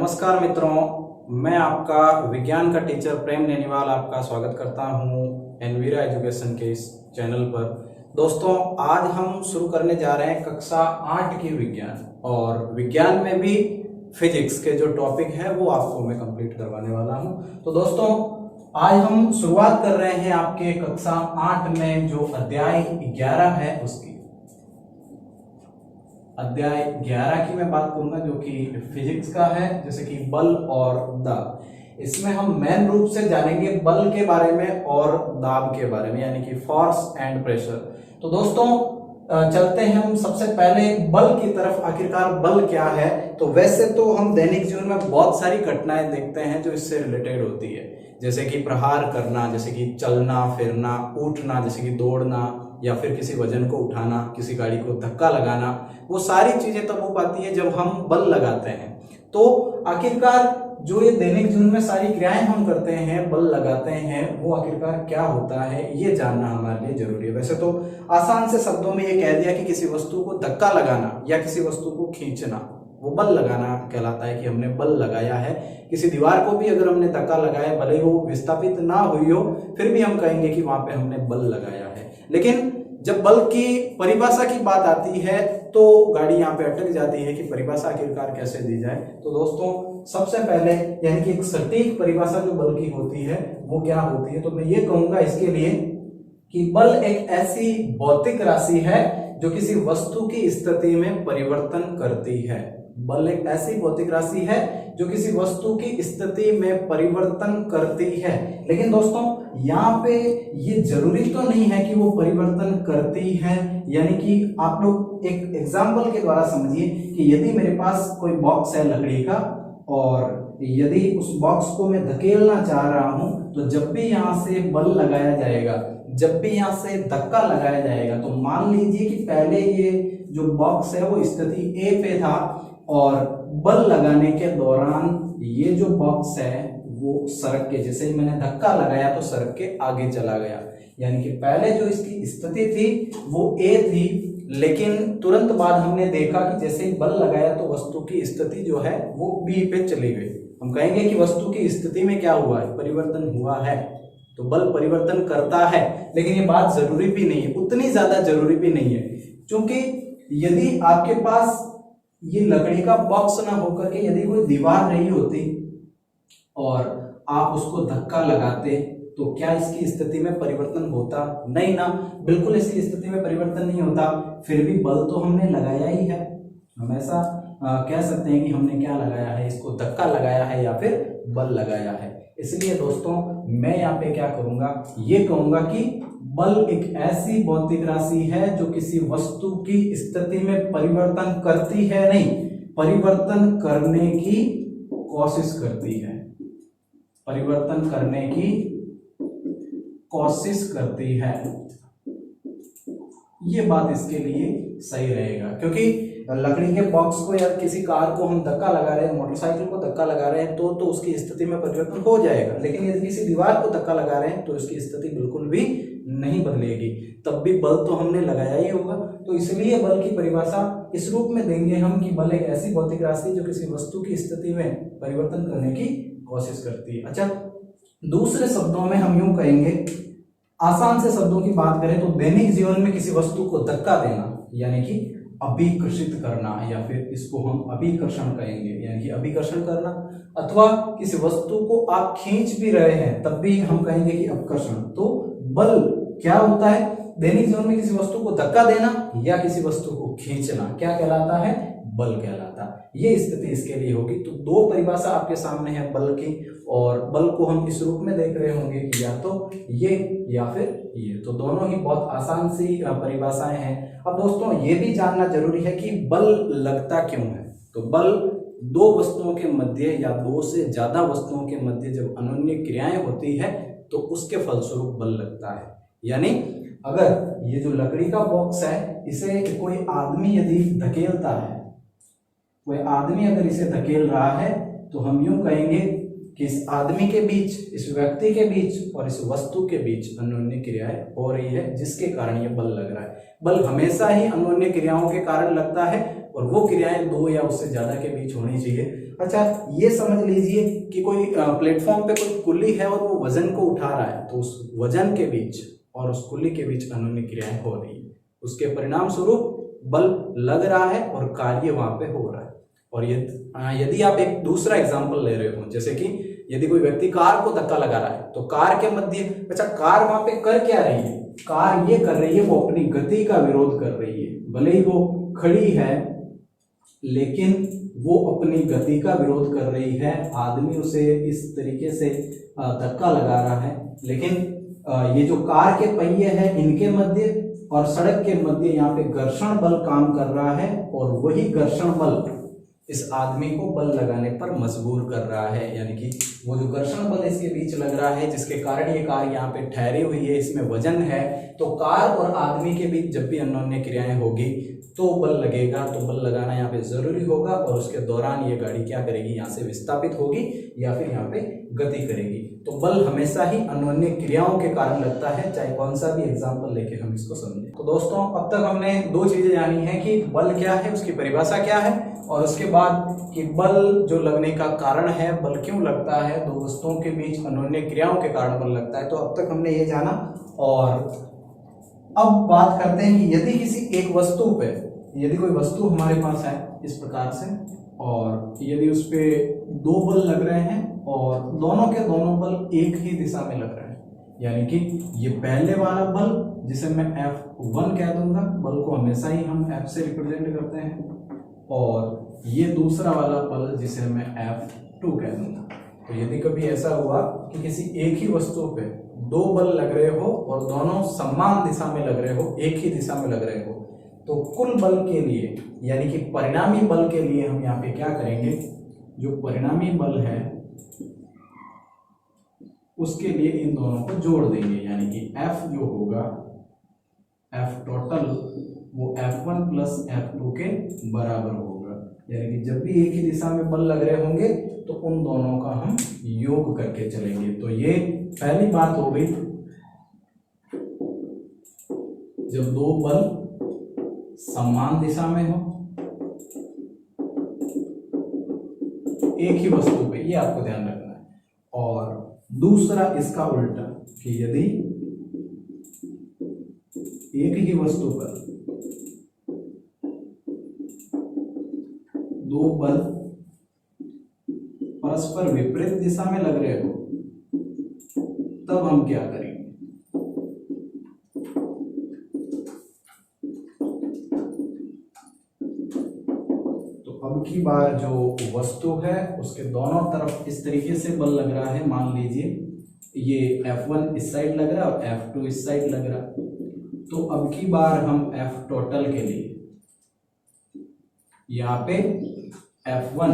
नमस्कार मित्रों, मैं आपका विज्ञान का टीचर प्रेम नैनीवाल आपका स्वागत करता हूं एनवीरा एजुकेशन के इस चैनल पर। दोस्तों, आज हम शुरू करने जा रहे हैं कक्षा 8 की विज्ञान, और विज्ञान में भी फिजिक्स के जो टॉपिक है वो आपको मैं कंप्लीट करवाने वाला हूं। तो दोस्तों, आज हम शुरुआत कर रहे हैं आपके कक्षा 8 में जो अध्याय 11 है उसकी। अध्याय 11 की मैं बात करूंगा जो कि फिजिक्स का है, जैसे कि बल और दाब। इसमें हम मेन रूप से जानेंगे बल के बारे में और दाब के बारे में, यानी कि फोर्स एंड प्रेशर। तो दोस्तों, चलते हैं हम सबसे पहले बल की तरफ। आखिरकार बल क्या है? तो वैसे तो हम दैनिक जीवन में बहुत सारी घटनाएं देखते हैं जो इससे रिलेटेड होती है, जैसे कि प्रहार करना, जैसे कि चलना फिरना, उठना, जैसे कि दौड़ना, या फिर किसी वजन को उठाना, किसी गाड़ी को धक्का लगाना। वो सारी चीजें तब हो पाती है जब हम बल लगाते हैं। तो आखिरकार जो ये दैनिक जीवन में सारी क्रियाएं हम करते हैं, बल लगाते हैं, वो आखिरकार क्या होता है ये जानना हमारे लिए जरूरी है। वैसे तो आसान से शब्दों में ये कह दिया कि किसी वस्तु को धक्का लगाना या किसी वस्तु को खींचना, वो बल लगाना कहलाता है कि हमने बल लगाया है। किसी दीवार को भी अगर हमने धक्का लगाया, भले ही वो विस्थापित ना हुई हो, फिर भी हम कहेंगे कि वहां पे हमने बल लगाया है। लेकिन जब बल की परिभाषा की बात आती है तो गाड़ी यहाँ पे अटक जाती है कि परिभाषा आखिरकार कैसे दी जाए। तो दोस्तों, सबसे पहले यानी कि एक सटीक परिभाषा जो बल की होती है वो क्या होती है, तो मैं ये कहूंगा इसके लिए कि बल एक ऐसी भौतिक राशि है जो किसी वस्तु की स्थिति में परिवर्तन करती है। बल एक ऐसी भौतिक राशि है जो किसी वस्तु की स्थिति में परिवर्तन करती है। लेकिन दोस्तों, यहाँ पे ये जरूरी तो नहीं है कि वो परिवर्तन करती है। यानी कि आप लोग एक एग्जाम्पल के द्वारा समझिए कि यदि मेरे पास कोई बॉक्स है लकड़ी का, और यदि उस बॉक्स को मैं धकेलना चाह रहा हूं, तो जब भी यहाँ से बल लगाया जाएगा, जब भी यहाँ से धक्का लगाया जाएगा, तो मान लीजिए कि पहले ये जो बॉक्स है वो स्थिति ए पे था, और बल लगाने के दौरान ये जो बॉक्स है वो सरक के, जैसे ही मैंने धक्का लगाया तो सरक के आगे चला गया। यानी कि पहले जो इसकी स्थिति थी वो ए थी, लेकिन तुरंत बाद हमने देखा कि जैसे ही बल लगाया तो वस्तु की स्थिति जो है वो बी पे चली गई। हम कहेंगे कि वस्तु की स्थिति में क्या हुआ है? परिवर्तन हुआ है। तो बल परिवर्तन करता है, लेकिन ये बात जरूरी भी नहीं है, उतनी ज्यादा जरूरी भी नहीं है। क्योंकि यदि आपके पास ये लकड़ी का बॉक्स ना होकर के यदि कोई दीवार रही होती और आप उसको धक्का लगाते, तो क्या इसकी स्थिति में परिवर्तन होता? नहीं ना, बिल्कुल इसकी स्थिति में परिवर्तन नहीं होता। फिर भी बल तो हमने लगाया ही है। हम ऐसा कह सकते हैं कि हमने क्या लगाया है, इसको धक्का लगाया है या फिर बल लगाया है। इसलिए दोस्तों, मैं यहाँ पे क्या करूंगा, ये कहूंगा कि बल एक ऐसी भौतिक राशि है जो किसी वस्तु की स्थिति में परिवर्तन करती है, नहीं, परिवर्तन करने की कोशिश करती है। परिवर्तन करने की कोशिश करती है, ये बात इसके लिए सही रहेगा। क्योंकि लकड़ी के बॉक्स को या किसी कार को हम धक्का लगा रहे हैं, मोटरसाइकिल को धक्का लगा रहे हैं, तो उसकी स्थिति में परिवर्तन हो जाएगा। लेकिन यदि किसी दीवार को धक्का लगा रहे हैं तो इसकी स्थिति बिल्कुल भी नहीं बदलेगी, तब भी बल तो हमने लगाया ही होगा। तो इसलिए बल की परिभाषा इस रूप में देंगे हम कि बल एक ऐसी भौतिक राशि जो किसी वस्तु की स्थिति में परिवर्तन करने की कोशिश करती है। अच्छा, दूसरे शब्दों में हम यूं कहेंगे, आसान से शब्दों की बात करें तो दैनिक जीवन में किसी वस्तु को धक्का देना यानी कि अभिकर्षित करना, या फिर इसको हम अभिकर्षण कहेंगे, यानी कि अभिकर्षण करना। अथवा किसी वस्तु को आप खींच भी रहे हैं तब भी हम कहेंगे कि अपकर्षण। तो बल क्या होता है? दैनिक जीवन में किसी वस्तु को धक्का देना या किसी वस्तु को खींचना क्या कहलाता है? बल कहलाता है। ये स्थिति इसके लिए होगी। तो दो परिभाषा आपके सामने है बल की, और बल को हम इस रूप में देख रहे होंगे कि या तो ये या फिर ये। तो दोनों ही बहुत आसान सी परिभाषाएं हैं। अब दोस्तों, ये भी जानना जरूरी है कि बल लगता क्यों है। तो बल दो वस्तुओं के मध्य या दो से ज्यादा वस्तुओं के मध्य जब अनोन्य क्रियाएं होती है तो उसके फलस्वरूप बल लगता है। यानी अगर ये जो लकड़ी का बॉक्स है, इसे कोई आदमी यदि धकेलता है, कोई आदमी अगर इसे धकेल रहा है, तो हम यूं कहेंगे कि इस आदमी के बीच, इस व्यक्ति के बीच और इस वस्तु के बीच अनोन्य क्रियाएं हो रही है, जिसके कारण ये बल लग रहा है। बल हमेशा ही अनोन्य क्रियाओं के कारण लगता है, और वो क्रियाएं दो या उससे ज्यादा के बीच होनी चाहिए, अच्छा, ये समझ लीजिए कि कोई प्लेटफॉर्म पे कोई कुल्ली है और वो वजन को उठा रहा है, तो उस वजन के बीच और उस कुल्ली के बीच अन्योन्य क्रियाएं हो रही है, उसके परिणाम स्वरूप बल लग रहा है और कार्य वहां पे हो रहा है। और यदि आप एक दूसरा एग्जांपल ले रहे हो, जैसे कि यदि कोई व्यक्ति कार को धक्का लगा रहा है, तो कार के मध्य, अच्छा कार वहां पे कर क्या रही है, कार ये कर रही है, वो अपनी गति का विरोध कर रही है। भले ही वो खड़ी है लेकिन वो अपनी गति का विरोध कर रही है। आदमी उसे इस तरीके से धक्का लगा रहा है, लेकिन ये जो कार के पहिए हैं इनके मध्य और सड़क के मध्य यहाँ पे घर्षण बल काम कर रहा है, और वही घर्षण बल इस आदमी को बल लगाने पर मजबूर कर रहा है। यानी कि वो जो घर्षण बल इसके बीच लग रहा है, जिसके कारण ये कार यहाँ पे ठहरी हुई है, इसमें वजन है, तो कार और आदमी के बीच जब भी अन्योन्य क्रियाएं होगी तो बल लगेगा। तो बल लगाना यहाँ पे जरूरी होगा, और उसके दौरान ये गाड़ी क्या करेगी, यहाँ से विस्थापित होगी या फिर यहाँ पे गति करेगी। तो बल हमेशा ही अन्योन्य क्रियाओं के कारण लगता है, चाहे कौन सा भी एग्जाम्पल लेके हम इसको समझें। तो दोस्तों, अब तक हमने दो चीजें जानी है कि बल क्या है, उसकी परिभाषा क्या है, और उसके बाद कि बल जो लगने का कारण है, बल क्यों लगता है, दो वस्तुओं के बीच अन्योन्य क्रियाओं के कारण बल लगता है। तो अब तक हमने ये जाना, और अब बात करते हैं कि यदि किसी एक वस्तु पे, यदि कोई वस्तु हमारे पास है इस प्रकार से, और यदि उस पे दो बल लग रहे हैं और दोनों के दोनों बल एक ही दिशा में लग रहे हैं, यानी कि ये पहले वाला बल जिसे मैं F1 कह दूंगा, बल को हमेशा ही हम F से रिप्रेजेंट करते हैं, और ये दूसरा वाला बल जिसे मैं F2 कह दूंगा। तो यदि कभी ऐसा हुआ कि किसी एक ही वस्तु पे दो बल लग रहे हो और दोनों समान दिशा में लग रहे हो, एक ही दिशा में लग रहे हो, तो कुल बल के लिए यानी कि परिणामी बल के लिए हम यहाँ पे क्या करेंगे, जो परिणामी बल है उसके लिए इन दोनों को जोड़ देंगे, यानी कि F जो होगा, F टोटल, वो F1 प्लस F2 के बराबर होगा। यानी कि जब भी एक ही दिशा में बल लग रहे होंगे तो उन दोनों का हम योग करके चलेंगे। तो ये पहली बात हो गई, जब दो बल समान दिशा में हो एक ही वस्तु पे, ये आपको ध्यान रखना है। और दूसरा इसका उल्टा, कि यदि एक ही वस्तु पर दो बल परस्पर विपरीत दिशा में लग रहे हो, तब हम क्या करेंगे। तो अब की बार जो वस्तु है उसके दोनों तरफ इस तरीके से बल लग रहा है, मान लीजिए ये F1 इस साइड लग रहा है और F2 इस साइड लग रहा है। तो अब की बार हम F टोटल के लिए यहाँ पे F1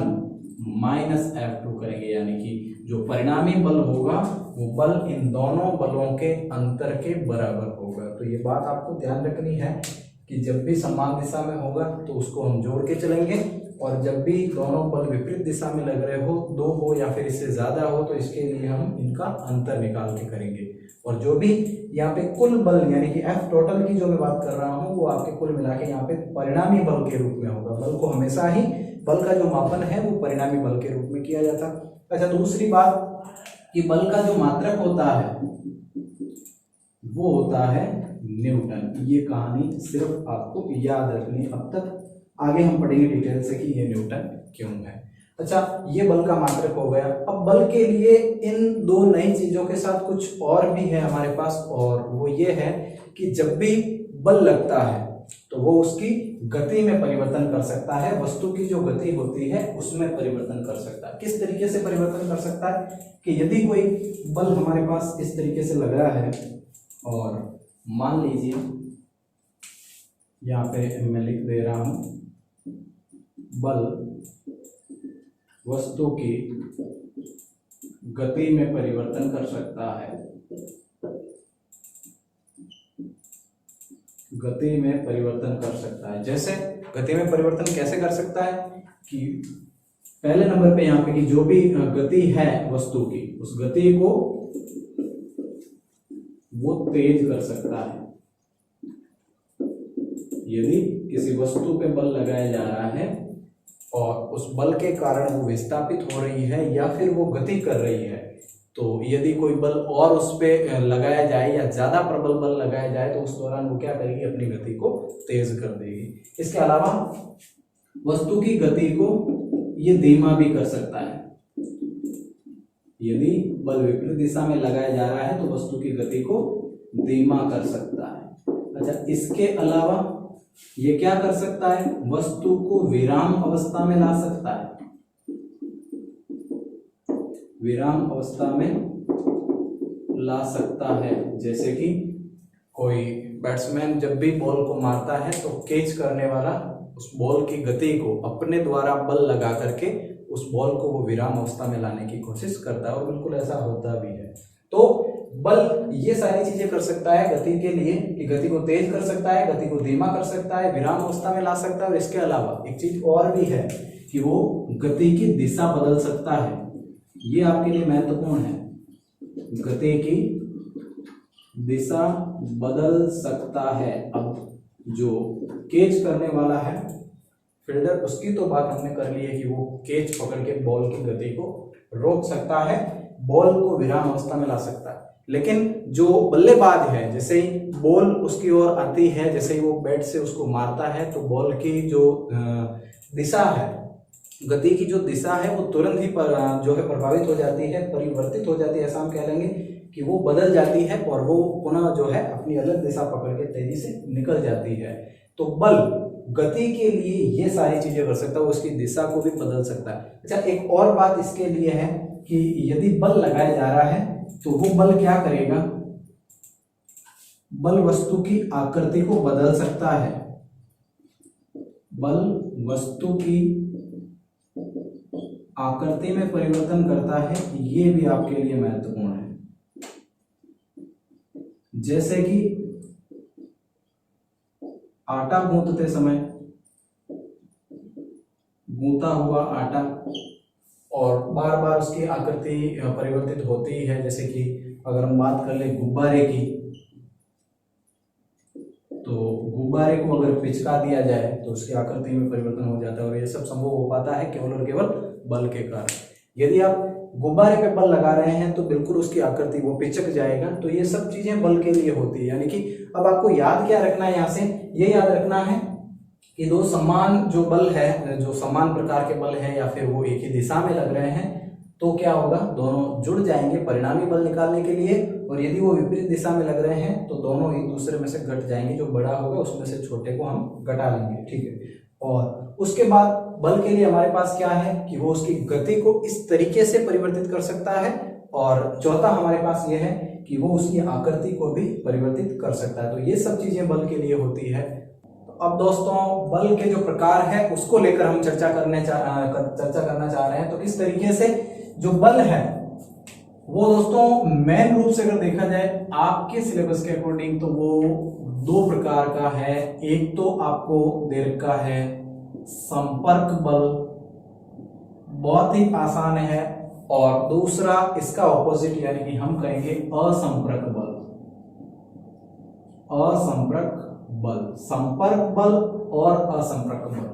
माइनस F2 करेंगे, यानी कि जो परिणामी बल होगा वो बल इन दोनों बलों के अंतर के बराबर होगा। तो ये बात आपको ध्यान रखनी है कि जब भी समान दिशा में होगा तो उसको हम जोड़ के चलेंगे, और जब भी दोनों बल विपरीत दिशा में लग रहे हो, दो हो या फिर इससे ज्यादा हो, तो इसके लिए हम इनका अंतर निकाल के करेंगे। और जो भी यहाँ पे कुल बल यानी कि F टोटल की जो मैं बात कर रहा हूँ वो आपके कुल मिला के यहाँ पे परिणामी बल के रूप में होगा। बल को हमेशा ही, बल का जो मापन है वो परिणामी बल के रूप में किया जाता है। अच्छा, दूसरी बात कि बल का जो मात्रक होता है वो होता है न्यूटन। ये कहानी सिर्फ आपको याद रखनी है, अब तक आगे हम पढ़ेंगे डिटेल से कि ये न्यूटन क्यों है। अच्छा, ये बल का मात्रक हो गया। अब बल के लिए इन दो नई चीजों के साथ कुछ और भी है हमारे पास, और वो ये है कि जब भी बल लगता है तो वो उसकी गति में परिवर्तन कर सकता है, वस्तु की जो गति होती है उसमें परिवर्तन कर सकता है। किस तरीके से परिवर्तन कर सकता है कि यदि कोई बल हमारे पास इस तरीके से लग रहा है, और मान लीजिए यहाँ पे मैं लिख दे रहा हूं, बल वस्तु की गति में परिवर्तन कर सकता है, गति में परिवर्तन कर सकता है। जैसे गति में परिवर्तन कैसे कर सकता है कि पहले नंबर पे यहाँ पे कि जो भी गति है वस्तु की, उस गति को वो तेज कर सकता है। यदि किसी वस्तु पे बल लगाया जा रहा है और उस बल के कारण वो विस्थापित हो रही है या फिर वो गति कर रही है, तो यदि कोई बल और उस पर लगाया जाए या ज़्यादा प्रबल बल लगाया जाए तो उस दौरान वो क्या करेगी, अपनी गति को तेज कर देगी। इसके अलावा वस्तु की गति को ये धीमा भी कर सकता है। यदि बल विपरीत दिशा में लगाया जा रहा है तो वस्तु की गति को धीमा कर सकता है। अच्छा, इसके अलावा ये क्या कर सकता है, वस्तु को विराम अवस्था में ला सकता है। विराम अवस्था में ला सकता है, जैसे कि कोई बैट्समैन जब भी बॉल को मारता है तो कैच करने वाला उस बॉल की गति को अपने द्वारा बल लगा करके उस बॉल को वो विराम अवस्था में लाने की कोशिश करता है, और बिल्कुल ऐसा होता भी है। तो बल ये सारी चीजें कर सकता है गति के लिए, कि गति को तेज कर सकता है, गति को धीमा कर सकता है, विराम अवस्था में ला सकता है, और इसके अलावा एक चीज और भी है कि वो गति की दिशा बदल सकता है। ये आपके लिए महत्वपूर्ण है, गति की दिशा बदल सकता है। अब जो कैच करने वाला है फील्डर, उसकी तो बात हमने कर ली है कि वो कैच पकड़ के बॉल की गति को रोक सकता है, बॉल को विराम अवस्था में ला सकता है। लेकिन जो बल्लेबाज है, जैसे ही बॉल उसकी ओर आती है, जैसे ही वो बैट से उसको मारता है, तो बॉल की जो दिशा है, गति की जो दिशा है, वो तुरंत ही जो है प्रभावित हो जाती है, परिवर्तित हो जाती है, ऐसा हम कह लेंगे कि वो बदल जाती है और वो पुनः जो है अपनी अलग दिशा पकड़ के तेजी से निकल जाती है। तो बल गति के लिए ये सारी चीजें कर सकता है, वो उसकी दिशा को भी बदल सकता है। अच्छा, एक और बात इसके लिए है कि यदि बल लगाया जा रहा है तो वो बल क्या करेगा, बल वस्तु की आकृति को बदल सकता है। बल वस्तु की आकृति में परिवर्तन करता है, ये भी आपके लिए महत्वपूर्ण है। जैसे कि आटा गूंथते समय, गूंथा हुआ आटा, और बार बार उसकी आकृति परिवर्तित होती है। जैसे कि अगर हम बात कर ले गुब्बारे की, तो गुब्बारे को अगर पिचका दिया जाए तो उसकी आकृति में परिवर्तन हो जाता है, और ये सब संभव हो पाता है केवल और केवल बल के कारण। यदि आप गुब्बारे पे बल लगा रहे हैं तो बिल्कुल उसकी आकृति वो पिचक जाएगा। तो ये सब चीजें बल के लिए होती है। यानी कि अब आपको याद क्या रखना है, यहाँ से ये याद रखना है कि दो समान जो बल है, जो समान प्रकार के बल है, या फिर वो एक ही दिशा में लग रहे हैं, तो क्या होगा, दोनों जुड़ जाएंगे परिणामी बल निकालने के लिए। और यदि वो विपरीत दिशा में लग रहे हैं तो दोनों एक दूसरे में से घट जाएंगे, जो बड़ा होगा उसमें से छोटे को हम घटा लेंगे, ठीक है। और उसके बाद बल के लिए हमारे पास क्या है कि वो उसकी गति को इस तरीके से परिवर्तित कर सकता है, और चौथा हमारे पास ये है कि वो उसकी आकृति को भी परिवर्तित कर सकता है। तो ये सब चीजें बल के लिए होती है। तो अब दोस्तों, बल के जो प्रकार है उसको लेकर हम चर्चा करना चाह रहे हैं। तो किस तरीके से जो बल है वो दोस्तों मेन रूप से अगर देखा जाए आपके सिलेबस के अकॉर्डिंग, तो वो दो प्रकार का है। एक तो आपको दे रखा है संपर्क बल, बहुत ही आसान है, और दूसरा इसका ऑपोजिट यानी कि हम कहेंगे असंपर्क बल। असंपर्क बल, संपर्क बल और असंपर्क बल।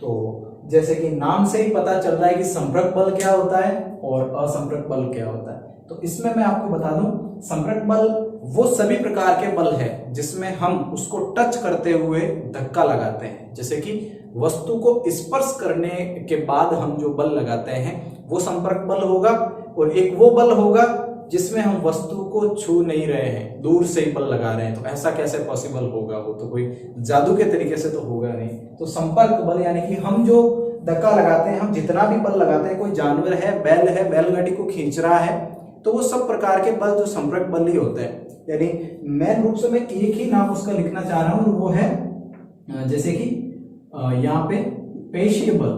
तो जैसे कि नाम से ही पता चल रहा है कि संपर्क बल क्या होता है और असंपर्क बल क्या होता है। तो इसमें मैं आपको बता दूं, संपर्क बल वो सभी प्रकार के बल है जिसमें हम उसको टच करते हुए धक्का लगाते हैं। जैसे कि वस्तु को स्पर्श करने के बाद हम जो बल लगाते हैं वो संपर्क बल होगा, और एक वो बल होगा जिसमें हम वस्तु को छू नहीं रहे हैं, दूर से ही बल लगा रहे हैं। तो ऐसा कैसे पॉसिबल होगा, वो तो कोई जादू के तरीके से तो होगा नहीं। तो संपर्क बल यानी कि हम जो धक्का लगाते हैं, हम जितना भी बल लगाते हैं, कोई जानवर है, बैलगाड़ी को खींच रहा है, तो वो सब प्रकार के बल जो संपर्क बल ही होते हैं। यानी मेन रूप से मैं एक ही नाम उसका लिखना चाह रहा हूं, वो है जैसे कि यहाँ पे पेशीय बल,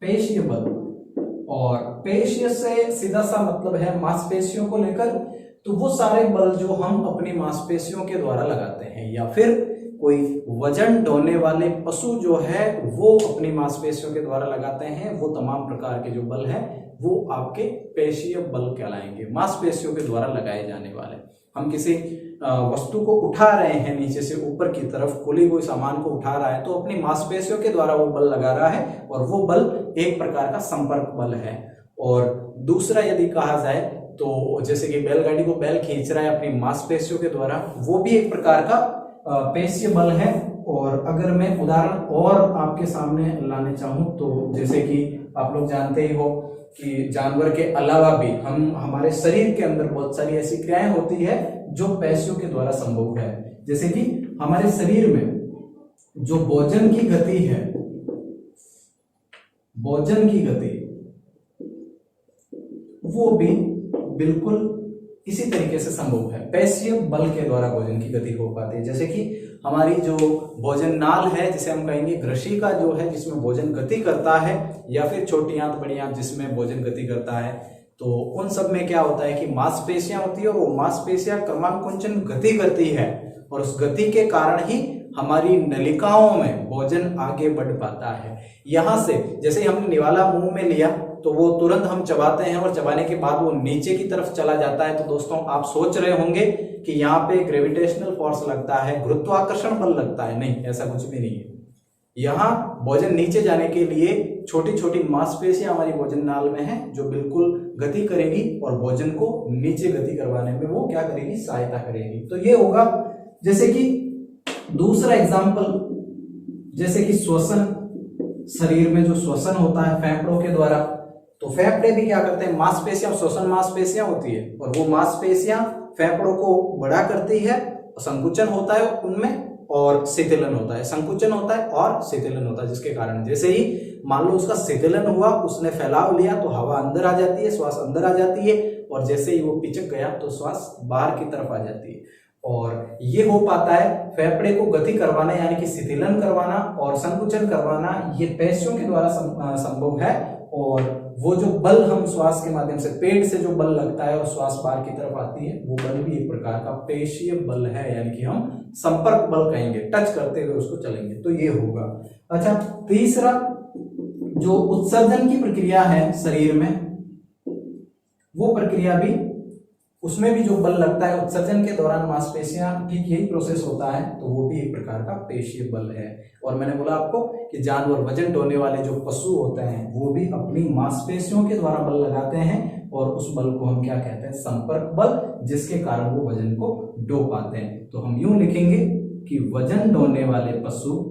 पेशीय बल, और पेशीय से सीधा सा मतलब है मांसपेशियों को लेकर। तो वो सारे बल जो हम अपनी मांसपेशियों के द्वारा लगाते हैं, या फिर कोई वजन ढोने वाले पशु जो है वो अपनी मांसपेशियों के द्वारा लगाते हैं, वो तमाम प्रकार के जो बल हैं वो आपके पेशीय बल कहलाएंगे, मांसपेशियों के द्वारा लगाए जाने वाले। हम किसी वस्तु को उठा रहे हैं नीचे से ऊपर की तरफ, कोई कोई सामान को उठा रहा है तो अपनी मांसपेशियों के द्वारा वो बल लगा रहा है और वो बल एक प्रकार का संपर्क बल है। और दूसरा यदि कहा जाए तो जैसे कि बैलगाड़ी को बैल खींच रहा है अपनी मांसपेशियों के द्वारा, वो भी एक प्रकार का पेशीय बल है। और अगर मैं उदाहरण और आपके सामने लाने चाहूं तो जैसे कि आप लोग जानते ही हो कि जानवर के अलावा भी हमारे शरीर के अंदर बहुत सारी ऐसी क्रियाएं होती है जो पेशियों के द्वारा संभव है। जैसे कि हमारे शरीर में जो भोजन की गति है, भोजन की गति वो भी बिल्कुल इसी तरीके से संभव है, पेशीय बल के द्वारा भोजन की गति हो पाती है। जैसे कि हमारी जो भोजन नाल है जिसे हम कहेंगे ग्रशिका जो है, जिसमें भोजन गति करता है, या फिर छोटी आंत बड़ी आंत जिसमें भोजन गति करता है, तो उन सब में क्या होता है कि मांसपेशियां होती है और वो मांसपेशियां क्रमानुकुंचन गति करती है और उस गति के कारण ही हमारी नलिकाओं में भोजन आगे बढ़ पाता है। यहां से जैसे ही हमने निवाला मुंह में लिया तो वो तुरंत हम चबाते हैं और चबाने के बाद वो नीचे की तरफ चला जाता है। तो दोस्तों आप सोच रहे होंगे कि यहाँ पे ग्रेविटेशनल फोर्स लगता है, गुरुत्वाकर्षण बल लगता है। नहीं, ऐसा कुछ भी नहीं है। यहाँ भोजन नीचे जाने के लिए छोटी छोटी मांसपेशियां हमारी भोजन नाल में है जो बिल्कुल गति करेगी और भोजन को नीचे गति करवाने में वो क्या करेगी, सहायता करेगी। तो ये होगा। जैसे कि दूसरा एग्जाम्पल, जैसे कि श्वसन, शरीर में जो श्वसन होता है फेफड़ों के द्वारा, तो फेफड़े भी क्या करते हैं, मांसपेशियां, श्वसन मांसपेशियां होती है और वो मांसपेशियां फेफड़ों को बड़ा करती है, संकुचन होता है उनमें और शिथिलन होता है, संकुचन होता है और शिथिलन होता है, जिसके कारण जैसे ही मान लो उसका शिथिलन हुआ, उसने फैलाव लिया तो हवा अंदर आ जाती है, श्वास अंदर आ जाती है और जैसे ही वो पिचक गया तो श्वास बाहर की तरफ आ जाती है। और ये हो पाता है फेफड़े को गति करवाना यानी कि शिथिलन करवाना और संकुचन करवाना, ये पेशियों के द्वारा संभव है। और वो जो बल हम श्वास के माध्यम से, पेट से जो बल लगता है और श्वास बाहर की तरफ आती है, वो बल भी एक प्रकार का पेशीय बल है, यानी कि हम संपर्क बल कहेंगे, टच करते हुए उसको चलेंगे, तो ये होगा। अच्छा, तीसरा जो उत्सर्जन की प्रक्रिया है शरीर में, वो प्रक्रिया भी, उसमें भी जो बल लगता है उत्सर्जन के दौरान मांसपेशियां, ठीक यही प्रोसेस होता है, तो वो भी एक प्रकार का पेशीय बल है। और मैंने बोला आपको कि जानवर, वजन ढोने वाले जो पशु होते हैं, वो भी अपनी मांसपेशियों के द्वारा बल लगाते हैं और उस बल को हम क्या कहते हैं, संपर्क बल, जिसके कारण वो वजन को ढो पाते हैं। तो हम यूं लिखेंगे कि वजन ढोने वाले पशु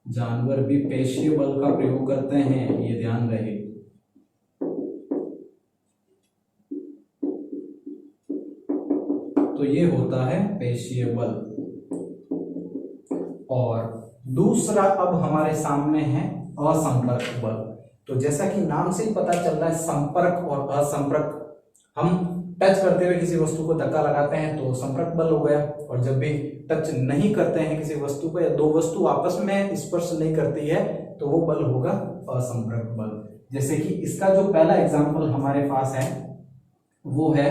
जानवर भी पेशीय बल का प्रयोग करते हैं, ये ध्यान रहे। तो ये होता है पेशीय बल। और दूसरा अब हमारे सामने है असंपर्क बल। तो जैसा कि नाम से ही पता चल रहा है, संपर्क और असंपर्क, हम टच करते हुए किसी वस्तु को धक्का लगाते हैं तो संपर्क बल हो गया, और जब भी टच नहीं करते हैं किसी वस्तु को या दो वस्तु आपस में स्पर्श नहीं करती है तो वो बल होगा असंपर्क बल। जैसे कि इसका जो पहला एग्जांपल हमारे पास है वो है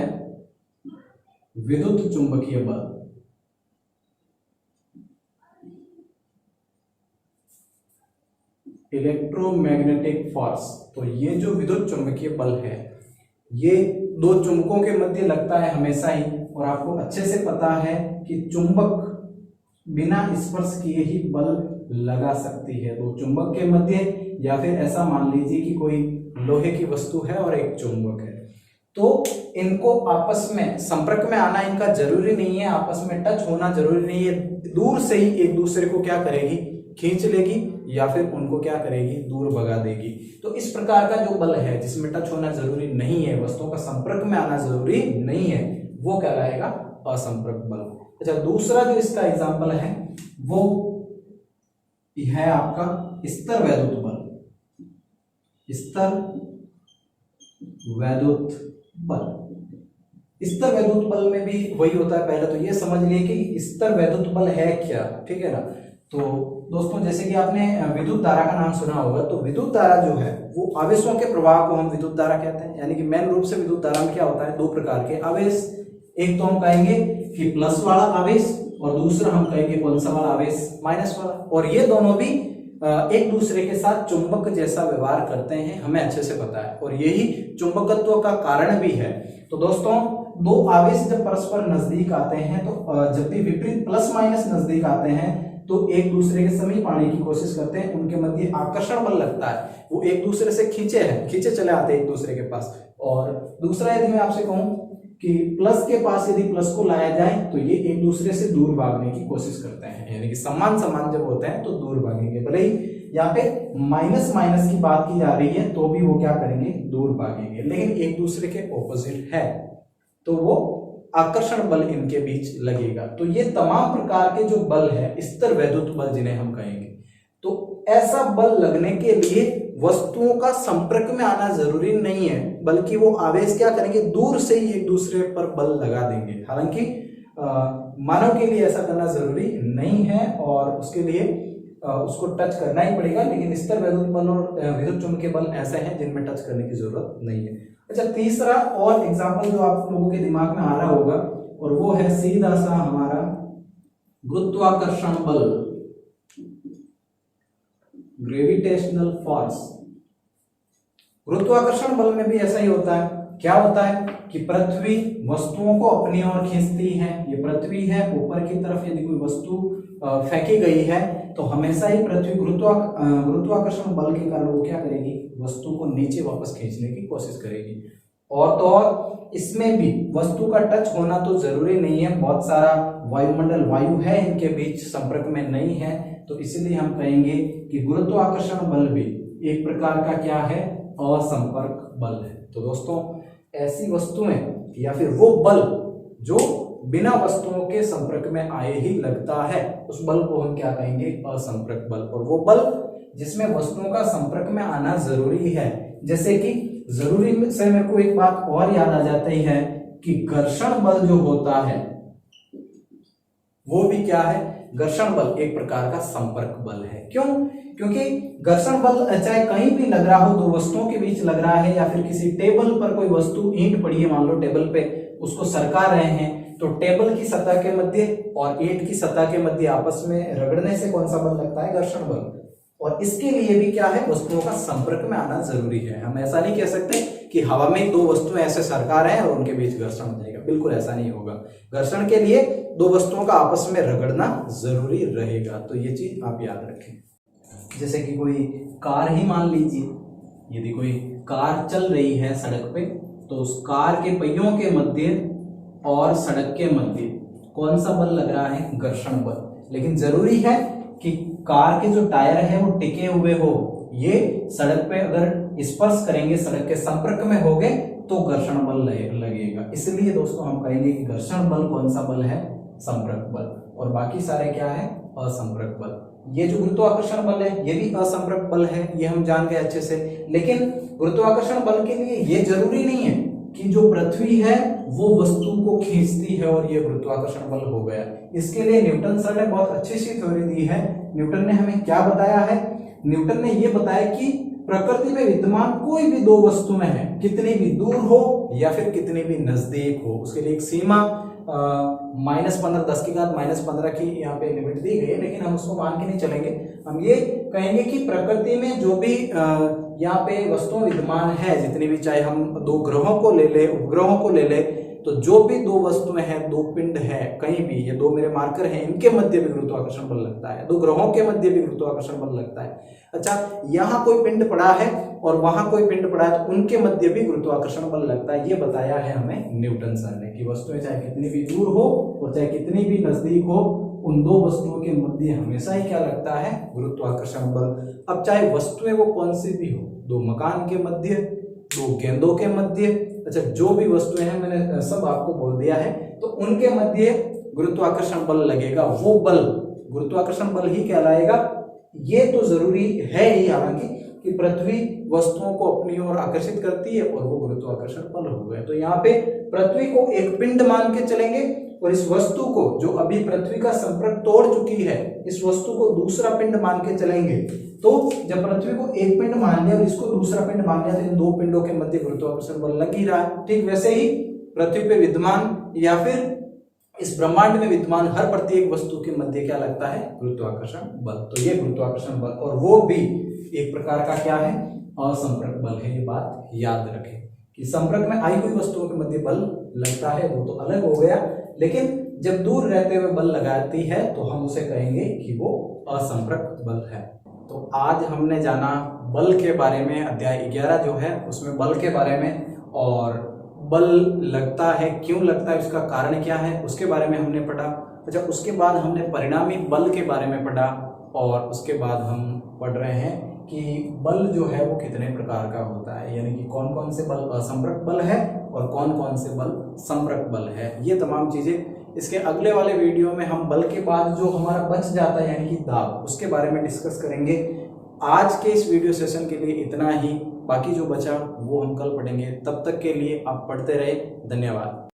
विद्युत चुंबकीय बल। Electromagnetic force. तो ये जो विद्युत चुंबकीय बल है, ये दो चुंबकों के मध्य लगता है हमेशा ही, और आपको अच्छे से पता है कि चुंबक बिना स्पर्श किए ही बल लगा सकती है। दो चुंबक के मध्य, या फिर ऐसा मान लीजिए कि कोई लोहे की वस्तु है और एक चुंबक है, तो इनको आपस में संपर्क में आना इनका जरूरी नहीं है, आपस में टच होना जरूरी नहीं है। दूर से ही एक दूसरे को क्या करेगी, खींच लेगी, या फिर उनको क्या करेगी, दूर भगा देगी। तो इस प्रकार का जो बल है जिसमें टच होना जरूरी नहीं है, वस्तुओं का संपर्क में आना जरूरी नहीं है, वो कहलाएगा असंपर्क बल। अच्छा, दूसरा जो इसका एग्जाम्पल है वो है आपका स्तर वैद्युत बल। स्तर वैद्युत बल, स्तर वैद्युत बल में भी वही होता है। पहले तो ये समझ लिए कि स्तर वैद्युत बल है क्या, ठीक है ना। तो दोस्तों, जैसे कि आपने विद्युत धारा का नाम सुना होगा, तो विद्युत धारा जो है वो आवेशों के प्रवाह को हम विद्युत धारा कहते हैं। यानी कि मेन रूप से विद्युत धारा में क्या होता है, दो प्रकार के आवेश, एक तो हम कहेंगे कि प्लस वाला आवेश और दूसरा हम कहेंगे कौन सा वाला आवेश, माइनस वाला। और ये दोनों भी एक दूसरे के साथ चुंबक जैसा व्यवहार करते हैं, हमें अच्छे से पता है, और यही चुंबकत्व का कारण भी है। तो दोस्तों दो आवेश जब परस्पर नजदीक आते हैं, तो जब भी विपरीत प्लस माइनस नजदीक आते हैं तो एक दूसरे के समीप आने की कोशिश करते हैं, उनके मध्य आकर्षण बल लगता है, वो एक दूसरे से खींचे चले आते हैं एक दूसरे के पास। और दूसरा यदि मैं आपसे कहूं कि प्लस के पास यदि प्लस को लाया जाए तो ये एक दूसरे से दूर भागने की कोशिश करते हैं, यानी कि समान समान जब होते हैं तो दूर भागेंगे। भले ही यहाँ पे माइनस माइनस की बात की जा रही है तो भी वो क्या करेंगे, दूर भागेंगे, लेकिन एक दूसरे के ऑपोजिट है तो वो आकर्षण बल इनके बीच लगेगा। तो ये तमाम प्रकार के जो बल है स्तर वैद्युत बल जिन्हें हम कहेंगे, तो ऐसा बल लगने के लिए वस्तुओं का संपर्क में आना जरूरी नहीं है, बल्कि वो आवेश क्या करेंगे, दूर से ही एक दूसरे पर बल लगा देंगे। हालांकि मानव के लिए ऐसा करना जरूरी नहीं है और उसके लिए उसको टच करना ही पड़ेगा, लेकिन स्तर वैद्युत बल और विद्युत चुंबकीय बल ऐसे हैं जिनमें टच करने की जरूरत नहीं है। अच्छा, तीसरा और एग्जाम्पल जो आप लोगों के दिमाग में आ रहा होगा और वो है सीधा सा हमारा गुरुत्वाकर्षण बल, ग्रेविटेशनल फोर्स। गुरुत्वाकर्षण बल में भी ऐसा ही होता है। क्या होता है कि पृथ्वी वस्तुओं को अपनी ओर खींचती है, ये पृथ्वी है, ऊपर की तरफ यदि कोई वस्तु फेंकी गई है तो हमेशा ही पृथ्वी गुरुत्वाकर्षण बल के कारण वो क्या करेगी, वस्तु को नीचे वापस खींचने की कोशिश करेगी। और तो और इसमें भी वस्तु का टच होना तो जरूरी नहीं है, बहुत सारा वायुमंडल वायु है इनके बीच संपर्क में नहीं है, तो इसलिए हम कहेंगे कि गुरुत्वाकर्षण बल भी एक प्रकार का क्या है, असंपर्क बल है। तो दोस्तों ऐसी वस्तुएं या फिर वो बल जो बिना वस्तुओं के संपर्क में आए ही लगता है, उस बल को हम क्या कहेंगे, असंपर्क बल। और वो बल जिसमें वस्तुओं का संपर्क में आना जरूरी है, जैसे कि जरूरी से मेरे को एक बात और याद आ जाती है कि घर्षण बल जो होता है वो भी क्या है, घर्षण बल एक प्रकार का संपर्क बल है। क्यों? क्योंकि घर्षण बल चाहे कहीं भी लग रहा हो, दो वस्तुओं के बीच लग रहा है, या फिर किसी टेबल पर कोई वस्तु ईंट पड़ी है, मान लो टेबल पे उसको सरका रहे हैं, तो टेबल की सतह के मध्य और ईंट की सतह के मध्य आपस में रगड़ने से कौन सा बल लगता है, घर्षण बल। और इसके लिए भी क्या है, वस्तुओं का संपर्क में आना जरूरी है। हम ऐसा नहीं कह सकते कि हवा में दो वस्तुएं ऐसे सरका रहे हैं और उनके बीच घर्षण हो जाएगा, बिल्कुल ऐसा नहीं होगा। घर्षण के लिए दो वस्तुओं का आपस में रगड़ना जरूरी रहेगा, तो ये चीज आप याद रखें। जैसे कि कोई कार ही मान लीजिए, यदि कोई कार चल रही है सड़क पे, तो उस कार के पहियों के मध्य और सड़क के मध्य कौन सा बल लग रहा है, घर्षण बल। लेकिन जरूरी है कि कार के जो टायर है वो टिके हुए हो, ये सड़क पे अगर स्पर्श करेंगे, सड़क के संपर्क में हो गए तो घर्षण बल लगेगा। इसलिए दोस्तों हम कहेंगे कि घर्षण बल कौन सा बल है, संपर्क बल, और बाकी सारे क्या है, असंपर्क बल। ये जो गुरुत्वाकर्षण बल है ये भी असंपर्क बल है, ये हम जान गए अच्छे से। लेकिन गुरुत्वाकर्षण बल के लिए ये जरूरी नहीं है कि जो पृथ्वी है वो वस्तु को खींचती है और ये गुरुत्वाकर्षण बल हो गया। इसके लिए न्यूटन सर ने बहुत अच्छी सी थ्योरी दी है। न्यूटन ने हमें क्या बताया है, न्यूटन ने ये बताया कि प्रकृति में विद्यमान कोई भी दो वस्तुएं हैं, कितनी भी दूर हो या फिर कितनी भी नजदीक हो, उसके लिए एक सीमा -15 10 की घात -15 की यहाँ पे लिमिट दी गई है, लेकिन हम उसको मान के नहीं चलेंगे। हम ये कहेंगे कि प्रकृति में जो भी यहाँ पे वस्तुएं विद्यमान है, जितनी भी, चाहे हम दो ग्रहों को ले ले, उपग्रहों को ले ले, तो जो भी दो वस्तुएं हैं, दो पिंड है, कहीं भी ये दो मेरे मार्कर हैं, इनके मध्य भी गुरुत्वाकर्षण बल लगता है, दो ग्रहों के मध्य भी गुरुत्वाकर्षण बल लगता है। अच्छा, यहाँ कोई पिंड पड़ा है और वहां कोई पिंड पड़ा है, तो उनके मध्य भी गुरुत्वाकर्षण बल लगता है। ये बताया है हमें न्यूटन सर ने कि वस्तुएं चाहे कितनी भी दूर हो और चाहे कितनी भी नजदीक हो, उन दो वस्तुओं के मध्य हमेशा ही क्या लगता है, गुरुत्वाकर्षण बल। अब चाहे वस्तुएं वो कौन सी भी हो, दो मकान के मध्य, दो गेंदों के मध्य, अच्छा जो भी वस्तुएं हैं मैंने सब आपको बोल दिया है, तो उनके मध्य गुरुत्वाकर्षण बल लगेगा। वो बल गुरुत्वाकर्षण बल ही कहलाएगा। ये तो जरूरी है ही हालांकि कि पृथ्वी वस्तुओं को अपनी ओर आकर्षित करती है और वो गुरुत्वाकर्षण बल हो गए। तो यहाँ पे पृथ्वी को एक पिंड मान के चलेंगे और इस वस्तु को जो अभी पृथ्वी का संपर्क तोड़ चुकी है, इस वस्तु को दूसरा पिंड मान के चलेंगे। तो जब पृथ्वी को एक पिंड मान लिया और इसको दूसरा पिंड मान लिया, तो इन दो पिंडों के मध्य गुरुत्वाकर्षण बल लग ही रहा है। ठीक वैसे ही पृथ्वी पे विद्यमान या फिर इस ब्रह्मांड में विद्यमान हर प्रत्येक वस्तु के मध्य क्या लगता है? गुरुत्वाकर्षण बल। तो ये गुरुत्वाकर्षण बल, और वो भी एक प्रकार का क्या है? असंपर्क बल है। ये बात याद रखें कि संपर्क में आई हुई वस्तुओं के मध्य बल लगता है वो तो अलग हो गया, लेकिन जब दूर रहते हुए बल लगाती है तो हम उसे कहेंगे कि वो असंपर्क बल है। तो आज हमने जाना बल के बारे में, अध्याय 11 जो है उसमें बल के बारे में, और बल लगता है, क्यों लगता है, उसका कारण क्या है, उसके बारे में हमने पढ़ा। अच्छा, उसके बाद हमने परिणामी बल के बारे में पढ़ा, और उसके बाद हम पढ़ रहे हैं कि बल जो है वो कितने प्रकार का होता है, यानी कि कौन कौन से बल असंपर्क बल है और कौन कौन से बल संपर्क बल है। ये तमाम चीजें इसके अगले वाले वीडियो में हम बल के बाद जो हमारा बच जाता है यानी कि दाब, उसके बारे में डिस्कस करेंगे। आज के इस वीडियो सेशन के लिए इतना ही, बाकी जो बचा वो हम कल पढ़ेंगे। तब तक के लिए आप पढ़ते रहे। धन्यवाद।